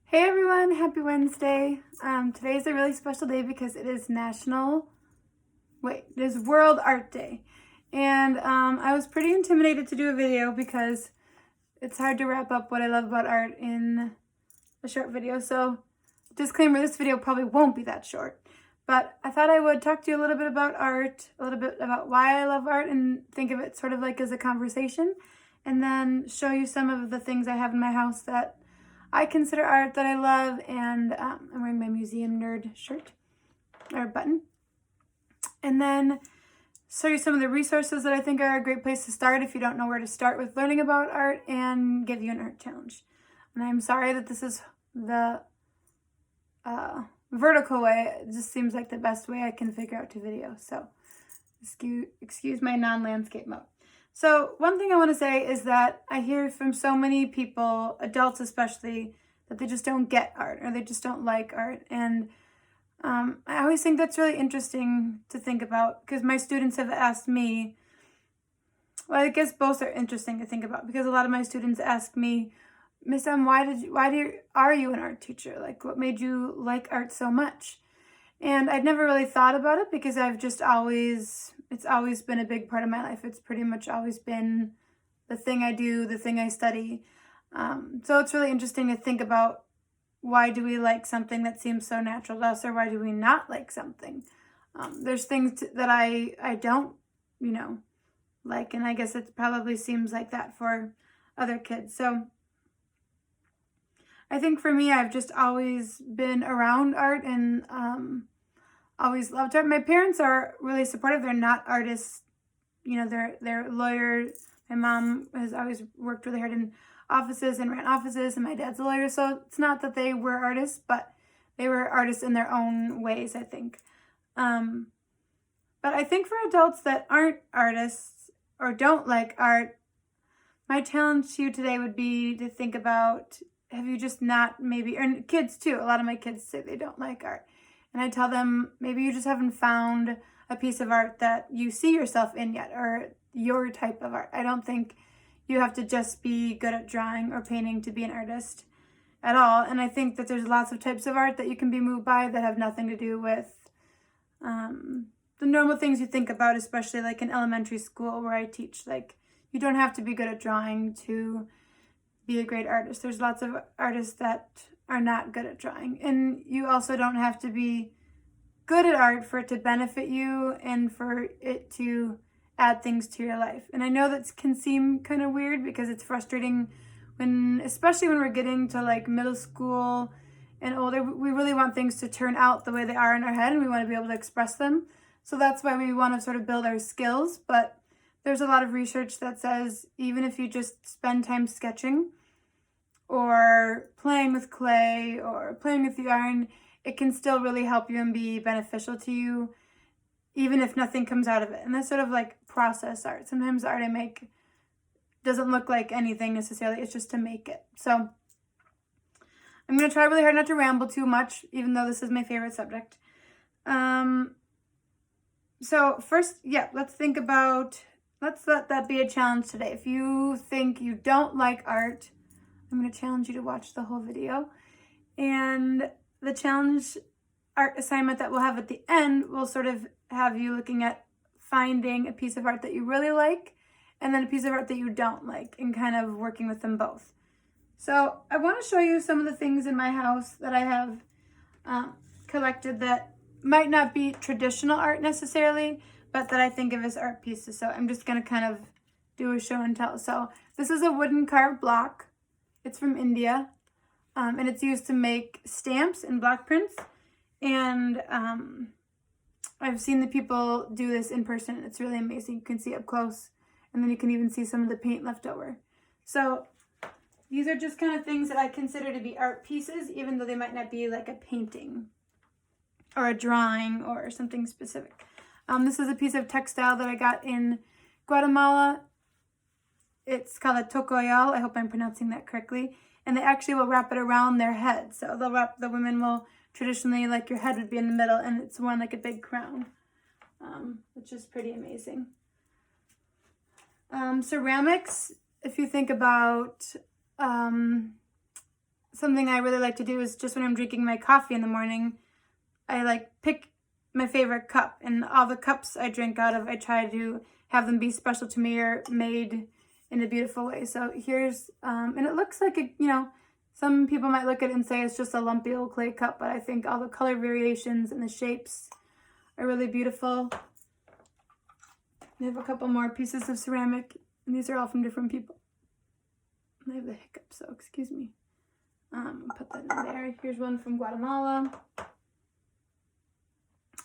Hey everyone, happy Wednesday. Today is a really special day because it is World Art Day. And I was pretty intimidated to do a video because it's hard to wrap up what I love about art in a short video. So, disclaimer, this video probably won't be that short. But I thought I would talk to you a little bit about art, a little bit about why I love art, and think of it sort of like as a conversation. And then show you some of the things I have in my house that I consider art that I love, and I'm wearing my museum nerd shirt, or button. And then show you some of the resources that I think are a great place to start if you don't know where to start with learning about art, and give you an art challenge. And I'm sorry that this is the vertical way. It just seems like the best way I can figure out to video. So excuse my non-landscape mode. So one thing I want to say is that I hear from so many people, adults especially, that they just don't get art or they just don't like art. And I always think that's really interesting to think about because my students have asked me, well, I guess both are interesting to think about because a lot of my students ask me, Miss M, are you an art teacher? Like, what made you like art so much? And I'd never really thought about it because it's always been a big part of my life. It's pretty much always been the thing I do, the thing I study. So it's really interesting to think about why do we like something that seems so natural to us, or why do we not like something? There's things that I don't, like, and I guess it probably seems like that for other kids. So I think for me, I've just always been around art and always loved art. My parents are really supportive. They're not artists, they're lawyers. My mom has always worked really hard in offices and ran offices, and my dad's a lawyer. So it's not that they were artists, but they were artists in their own ways, I think. But I think for adults that aren't artists or don't like art, my challenge to you today would be to think about, have you just not maybe, or kids too, a lot of my kids say they don't like art. And I tell them, maybe you just haven't found a piece of art that you see yourself in yet, or your type of art. I don't think you have to just be good at drawing or painting to be an artist at all. And I think that there's lots of types of art that you can be moved by that have nothing to do with the normal things you think about, especially like in elementary school where I teach. Like, you don't have to be good at drawing to be a great artist. There's lots of artists that are not good at drawing. And you also don't have to be good at art for it to benefit you and for it to add things to your life. And I know that can seem kind of weird because it's frustrating especially when we're getting to like middle school and older, we really want things to turn out the way they are in our head and we want to be able to express them. So that's why we want to sort of build our skills. But there's a lot of research that says even if you just spend time sketching or playing with clay or playing with yarn, it can still really help you and be beneficial to you, even if nothing comes out of it. And that's sort of like process art. Sometimes the art I make doesn't look like anything necessarily. It's just to make it. So I'm going to try really hard not to ramble too much, even though this is my favorite subject. So first, let's let that be a challenge today. If you think you don't like art, I'm going to challenge you to watch the whole video. And the challenge art assignment that we'll have at the end will sort of have you looking at finding a piece of art that you really like and then a piece of art that you don't like and kind of working with them both. So I want to show you some of the things in my house that I have collected that might not be traditional art necessarily, but that I think of as art pieces. So I'm just going to kind of do a show and tell. So this is a wooden carved block. It's from India, and it's used to make stamps and block prints. And I've seen the people do this in person. It's really amazing. You can see up close, and then you can even see some of the paint left over. So these are just kind of things that I consider to be art pieces, even though they might not be like a painting or a drawing or something specific. This is a piece of textile that I got in Guatemala. It's called a tocoyal. I hope I'm pronouncing that correctly. And they actually will wrap it around their head. So the women will traditionally, like your head would be in the middle, and it's worn like a big crown, which is pretty amazing. Ceramics, if you think about something I really like to do is just when I'm drinking my coffee in the morning, I like pick my favorite cup, and all the cups I drink out of, I try to have them be special to me or made in a beautiful way. So here's, and it looks like, some people might look at it and say it's just a lumpy old clay cup, but I think all the color variations and the shapes are really beautiful. I have a couple more pieces of ceramic, and these are all from different people. I have the hiccups, so excuse me. Put that in there. Here's one from Guatemala.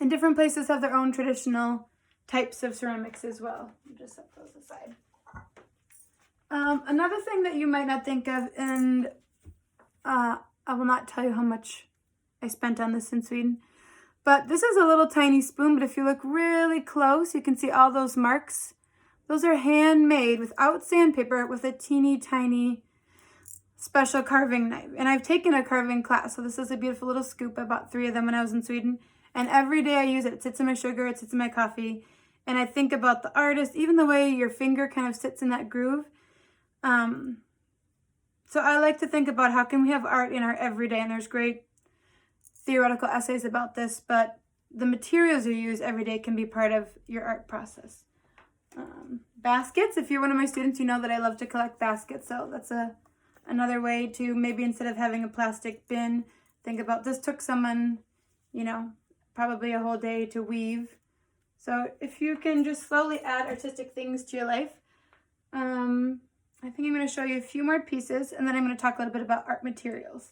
And different places have their own traditional types of ceramics as well. I'll just set those aside. Another thing that you might not think of, and I will not tell you how much I spent on this in Sweden, but this is a little tiny spoon, but if you look really close, you can see all those marks. Those are handmade without sandpaper with a teeny tiny special carving knife. And I've taken a carving class, so this is a beautiful little scoop. I bought 3 of them when I was in Sweden, and every day I use it. It sits in my sugar, it sits in my coffee, and I think about the artist, even the way your finger kind of sits in that groove. So I like to think about how can we have art in our everyday, and there's great theoretical essays about this, but the materials you use every day can be part of your art process. Baskets, if you're one of my students, you know that I love to collect baskets, so that's another way to maybe instead of having a plastic bin, think about this took someone, probably a whole day to weave. So if you can just slowly add artistic things to your life, I think I'm going to show you a few more pieces, and then I'm going to talk a little bit about art materials.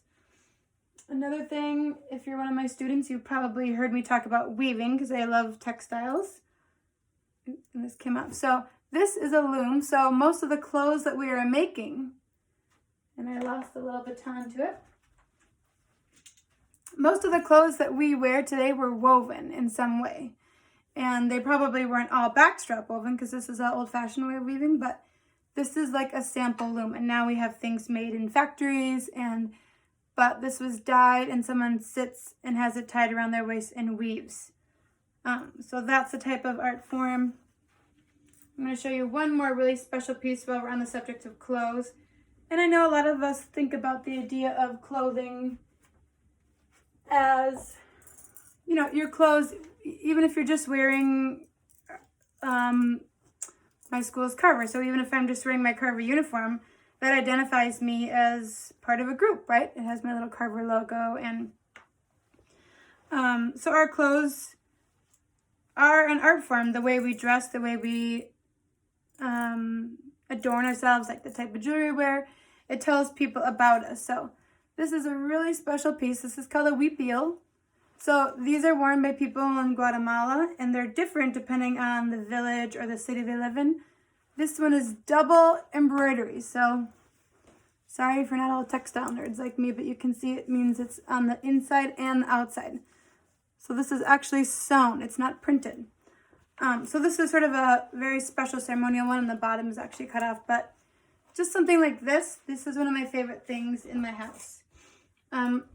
Another thing, if you're one of my students, you probably heard me talk about weaving because I love textiles. And this came up. So this is a loom. So most of the clothes that we are making, and I lost a little baton to it. Most of the clothes that we wear today were woven in some way. And they probably weren't all backstrap woven because this is an old-fashioned way of weaving, but this is like a sample loom. And now we have things made in factories, but this was dyed and someone sits and has it tied around their waist and weaves. So that's the type of art form. I'm going to show you one more really special piece while we're on the subject of clothes. And I know a lot of us think about the idea of clothing as, your clothes, even if you're just wearing my school's Carver. So even if I'm just wearing my Carver uniform, that identifies me as part of a group, right? It has my little Carver logo. And so our clothes are an art form. The way we dress, the way we adorn ourselves, like the type of jewelry we wear, it tells people about us. So this is a really special piece. This is called a huipil. So these are worn by people in Guatemala, and they're different depending on the village or the city they live in. This one is double embroidery. So sorry for not all textile nerds like me, but you can see it means it's on the inside and the outside. So this is actually sewn. It's not printed. So this is sort of a very special ceremonial one, and the bottom is actually cut off, but just something like this. This is one of my favorite things in my house.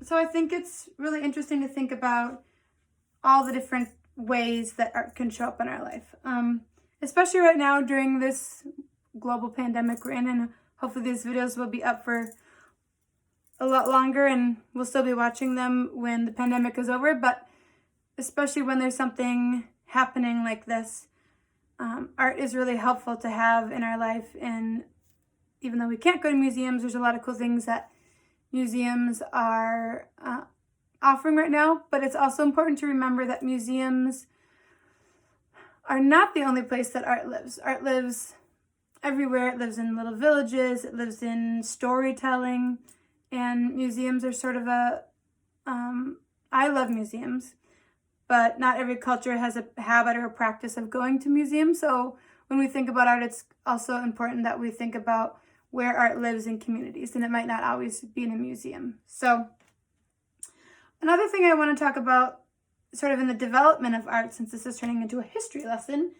So I think it's really interesting to think about all the different ways that art can show up in our life. Especially right now during this global pandemic we're in, and hopefully these videos will be up for a lot longer and we'll still be watching them when the pandemic is over, but especially when there's something happening like this, art is really helpful to have in our life. And even though we can't go to museums, there's a lot of cool things that museums are offering right now, but it's also important to remember that museums are not the only place that art lives. Art lives everywhere. It lives in little villages, it lives in storytelling, and museums are sort of I love museums, but not every culture has a habit or a practice of going to museums. So when we think about art, it's also important that we think about where art lives in communities, and it might not always be in a museum. So another thing I want to talk about sort of in the development of art, since this is turning into a history lesson,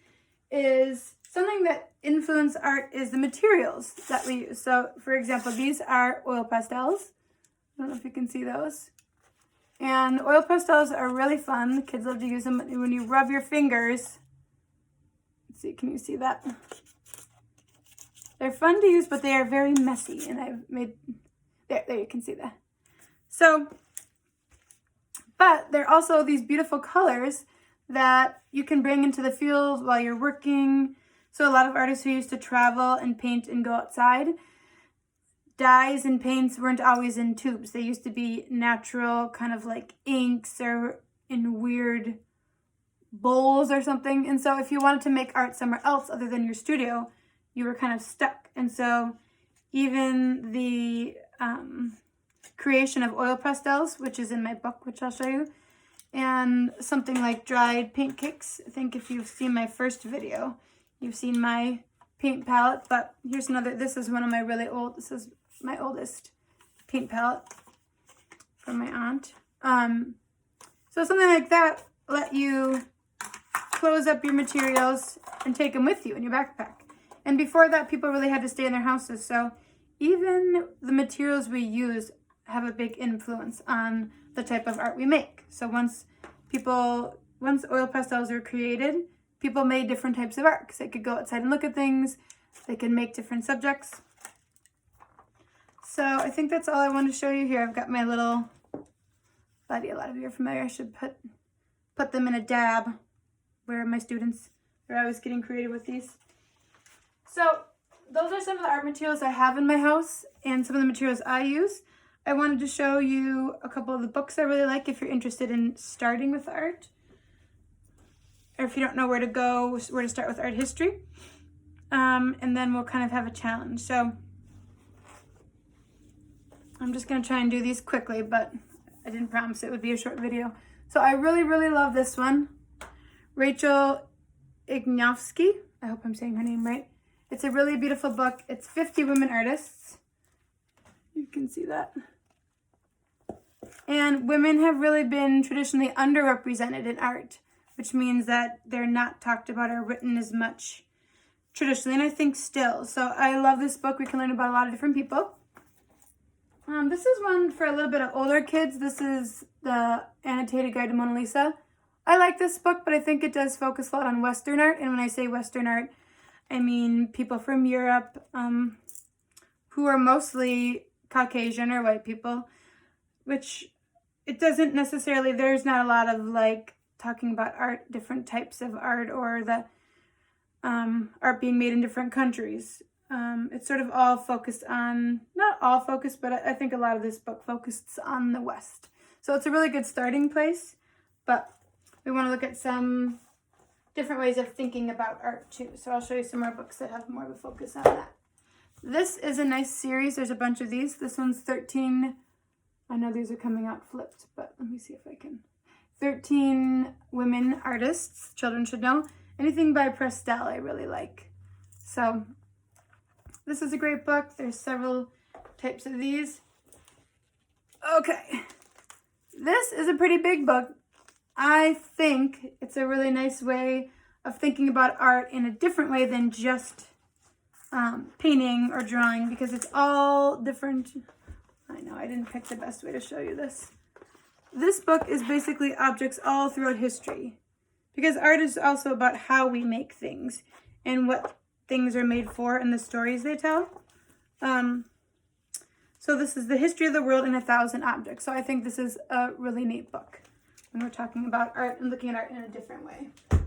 is something that influence art is the materials that we use. So for example, these are oil pastels. I don't know if you can see those. And oil pastels are really fun. The kids love to use them when you rub your fingers. Let's see, can you see that? They're fun to use, but they are very messy. And I've made, there you can see that. So, but there are also these beautiful colors that you can bring into the field while you're working. So a lot of artists who used to travel and paint and go outside, dyes and paints weren't always in tubes. They used to be natural, kind of like inks or in weird bowls or something. And so if you wanted to make art somewhere else other than your studio, you were kind of stuck. And so even the creation of oil pastels, which is in my book, which I'll show you, and something like dried paint cakes. I think if you've seen my first video, you've seen my paint palette, but here's another. This is one of my this is my oldest paint palette from my aunt. So something like that let you close up your materials and take them with you in your backpack. And before that, people really had to stay in their houses. So even the materials we use have a big influence on the type of art we make. So once oil pastels were created, people made different types of art because they could go outside and look at things. They could make different subjects. So I think that's all I want to show you here. I've got my little buddy. A lot of you are familiar. I should put them in a dab where my students are always getting creative with these. So those are some of the art materials I have in my house and some of the materials I use. I wanted to show you a couple of the books I really like if you're interested in starting with art, or if you don't know where to go, where to start with art history. And then we'll kind of have a challenge. So I'm just going to try and do these quickly, but I didn't promise it would be a short video. So I really, really love this one. Rachel Ignovsky. I hope I'm saying her name right. It's a really beautiful book. It's 50 women artists. You can see that. And women have really been traditionally underrepresented in art, which means that they're not talked about or written as much traditionally, and I think still. So I love this book. We can learn about a lot of different people. This is one for a little bit of older kids. This is the Annotated Guide to Mona Lisa. I like this book, but I think it does focus a lot on Western art. And when I say Western art, I mean people from Europe who are mostly Caucasian or white people, which it doesn't necessarily, there's not a lot of like talking about art, different types of art, or the art being made in different countries. It's sort of all focused on, not all focused, but I think a lot of this book focuses on the West. So it's a really good starting place, but we want to look at some different ways of thinking about art too. So I'll show you some more books that have more of a focus on that. This is a nice series. There's a bunch of these. This one's 13. I know these are coming out flipped, but let me see if I can. 13 women artists, children should know. Anything by Prestel I really like. So this is a great book. There's several types of these. Okay. This is a pretty big book. I think it's a really nice way of thinking about art in a different way than just painting or drawing, because it's all different. I know I didn't pick the best way to show you this. This book is basically objects all throughout history, because art is also about how we make things and what things are made for and the stories they tell. So this is the history of the world in 1,000 objects. So I think this is a really neat book when we're talking about art and looking at art in a different way. Let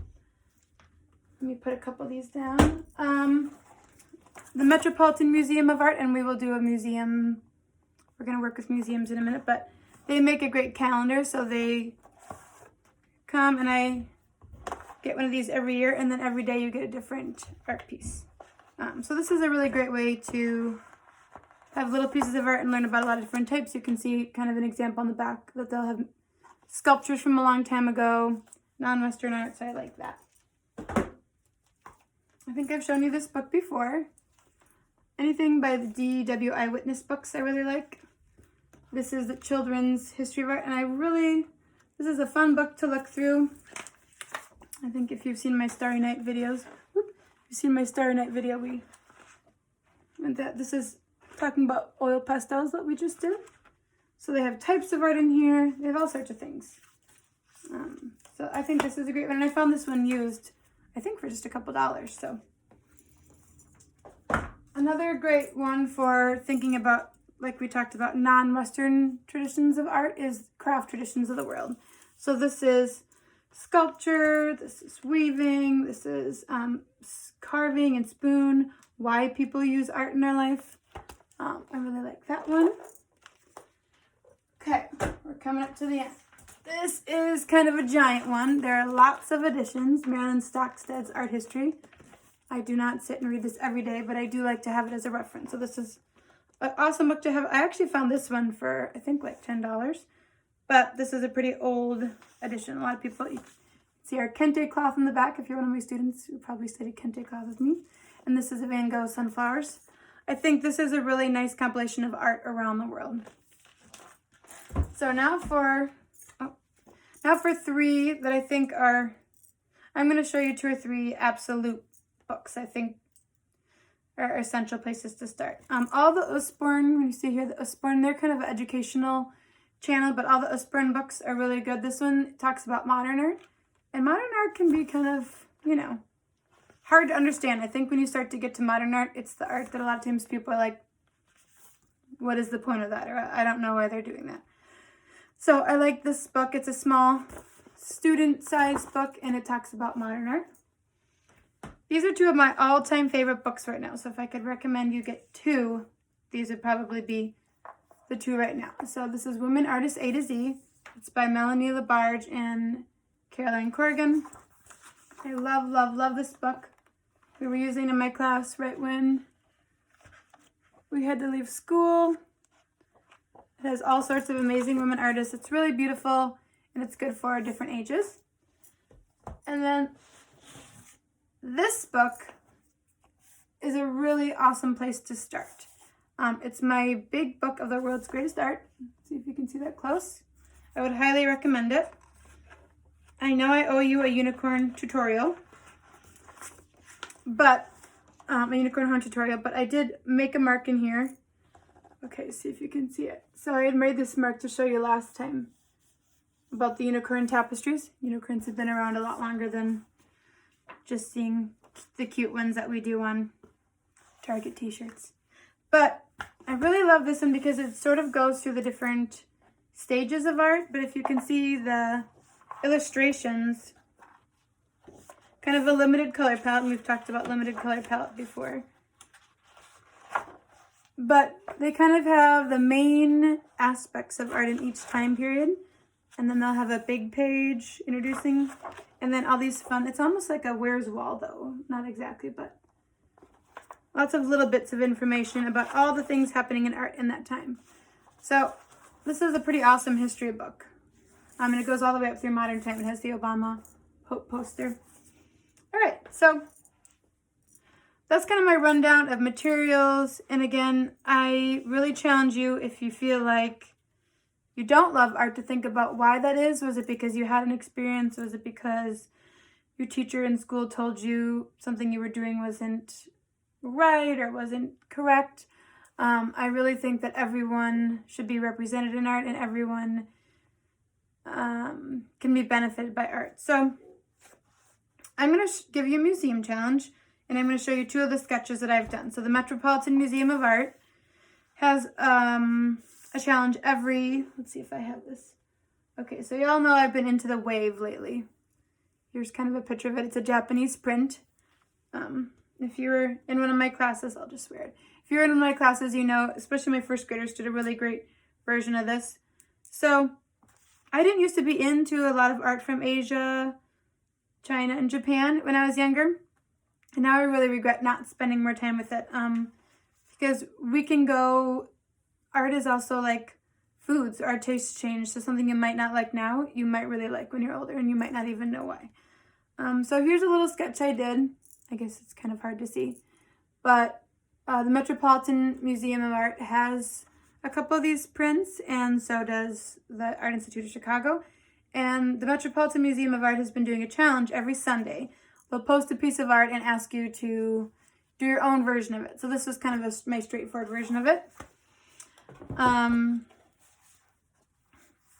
me put a couple of these down. The Metropolitan Museum of Art, and we will do a museum. We're going to work with museums in a minute, but they make a great calendar. So they come, and I get one of these every year, and then every day you get a different art piece. So this is a really great way to have little pieces of art and learn about a lot of different types. You can see kind of an example on the back that they'll have sculptures from a long time ago, non-Western art, so I like that. I think I've shown you this book before. Anything by the D.W. Eyewitness books I really like. This is the Children's History of Art, and this is a fun book to look through. I think if you've seen my Starry Night videos, this is talking about oil pastels that we just did. So they have types of art in here. They have all sorts of things. So I think this is a great one. And I found this one used, I think, for just a couple dollars. So another great one for thinking about like we talked about, non-Western traditions of art is craft traditions of the world. So this is sculpture, this is weaving, this is carving and spoon, why people use art in their life. I really like that one. Okay, we're coming up to the end. This is kind of a giant one. There are lots of editions. Marilyn Stockstead's Art History. I do not sit and read this every day, but I do like to have it as a reference. So this is an awesome book to have. I actually found this one for, I think, like $10. But this is a pretty old edition. A lot of people, you see our kente cloth in the back. If you're one of my students who probably studied kente cloth with me. And this is a Van Gogh Sunflowers. I think this is a really nice compilation of art around the world. So now for three that I think are, I'm going to show you 2 or 3 absolute books I think are essential places to start. All the Usborne, when you see here the Usborne, they're kind of an educational channel, but all the Usborne books are really good. This one talks about modern art, and modern art can be kind of, you know, hard to understand. I think when you start to get to modern art, it's the art that a lot of times people are like, what is the point of that? Or I don't know why they're doing that. So I like this book. It's a small student-sized book, and it talks about modern art. These are 2 of my all-time favorite books right now. So if I could recommend you get 2, these would probably be the 2 right now. So this is Women Artists A to Z. It's by Melanie Labarge and Caroline Corrigan. I love, love, love this book. We were using it in my class right when we had to leave school. It has all sorts of amazing women artists. It's really beautiful, and it's good for different ages. And then this book is a really awesome place to start. It's my big book of the world's greatest art. Let's see if you can see that close. I would highly recommend it. I know I owe you a unicorn tutorial, but a unicorn horn tutorial, but I did make a mark in here. Okay, see if you can see it. So I had made this mark to show you last time about the unicorn tapestries. Unicorns have been around a lot longer than just seeing the cute ones that we do on Target t-shirts. But I really love this one because it sort of goes through the different stages of art. But if you can see the illustrations, kind of a limited color palette, and we've talked about limited color palette before. But they kind of have the main aspects of art in each time period. And then they'll have a big page introducing, and then all these fun, it's almost like a Where's Waldo, not exactly, but lots of little bits of information about all the things happening in art in that time. So this is a pretty awesome history book. And it goes all the way up through modern time. It has the Obama Pope poster. All right, so that's kind of my rundown of materials. And again, I really challenge you, if you feel like you don't love art, to think about why that is. Was it because you had an experience? Was it because your teacher in school told you something you were doing wasn't right or wasn't correct? I really think that everyone should be represented in art, and everyone can be benefited by art. So I'm going to give you a museum challenge, and I'm going to show you 2 of the sketches that I've done. So the Metropolitan Museum of Art has a challenge every, let's see if I have this. Okay, so y'all know I've been into the wave lately. Here's kind of a picture of it. It's a Japanese print. If you were in one of my classes, I'll just swear it. If you're in one of my classes, you know, especially my first graders did a really great version of this. So I didn't used to be into a lot of art from Asia, China, and Japan when I was younger. And now I really regret not spending more time with it. Because we can go, art is also like foods. Our tastes change. So something you might not like now, you might really like when you're older, and you might not even know why. So here's a little sketch I did. I guess it's kind of hard to see. But the Metropolitan Museum of Art has a couple of these prints, and so does the Art Institute of Chicago. And the Metropolitan Museum of Art has been doing a challenge every Sunday. They'll post a piece of art and ask you to do your own version of it. So this is kind of my straightforward version of it. And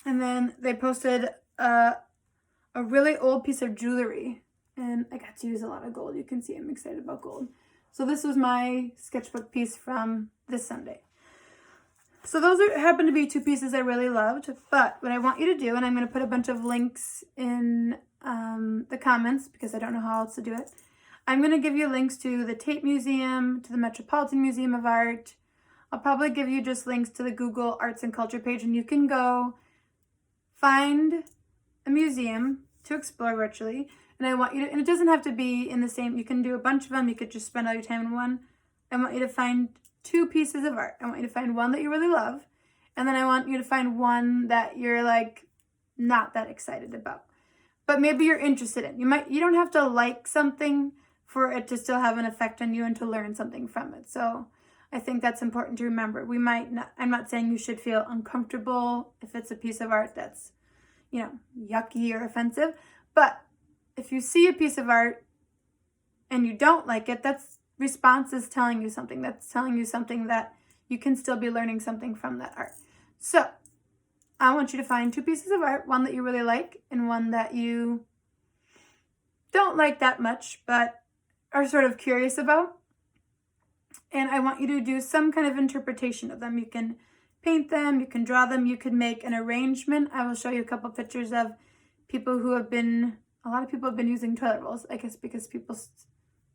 then they posted a really old piece of jewelry, and I got to use a lot of gold. You can see I'm excited about gold. So this was my sketchbook piece from this Sunday. So those happen to be two pieces I really loved, but what I want you to do, and I'm going to put a bunch of links in the comments because I don't know how else to do it. I'm going to give you links to the Tate Museum, to the Metropolitan Museum of Art. I'll probably give you just links to the Google Arts and Culture page, and you can go find a museum to explore virtually. And I want you to, and it doesn't have to be in the same, you can do a bunch of them. You could just spend all your time in one. I want you to find two pieces of art. I want you to find one that you really love. And then I want you to find one that you're like not that excited about, but maybe you're interested in. You don't have to like something for it to still have an effect on you and to learn something from it. So I think that's important to remember. I'm not saying you should feel uncomfortable if it's a piece of art that's, yucky or offensive, but if you see a piece of art and you don't like it, that's response is telling you something. That's telling you something that you can still be learning something from that art. So I want you to find two pieces of art, one that you really like and one that you don't like that much, but are sort of curious about. And I want you to do some kind of interpretation of them. You can paint them, you can draw them, you can make an arrangement. I will show you a couple pictures of people a lot of people have been using toilet rolls, I guess because people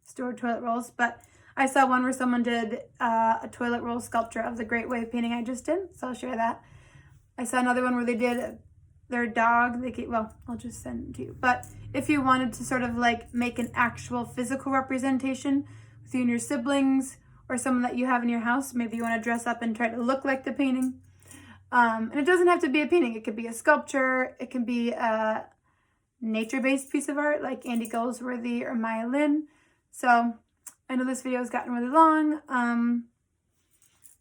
store toilet rolls, but I saw one where someone did a toilet roll sculpture of the Great Wave painting I just did, so I'll share that. I saw another one where they did their dog. I'll just send it to you. But if you wanted to sort of like make an actual physical representation with you and your siblings or someone that you have in your house, maybe you want to dress up and try to look like the painting. And it doesn't have to be a painting. It could be a sculpture. It can be a nature-based piece of art like Andy Goldsworthy or Maya Lin. So I know this video has gotten really long. I'm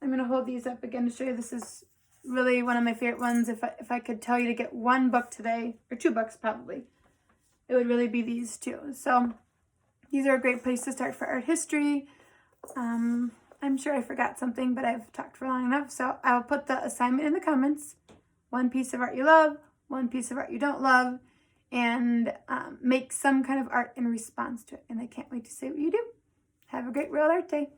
going to hold these up again to show you. This is really one of my favorite ones. If I could tell you to get one book today, or two books probably, it would really be these two. So these are a great place to start for art history. I'm sure I forgot something, but I've talked for long enough. So I'll put the assignment in the comments. One piece of art you love, one piece of art you don't love, and make some kind of art in response to it. And I can't wait to see what you do. Have a great Real Art Day.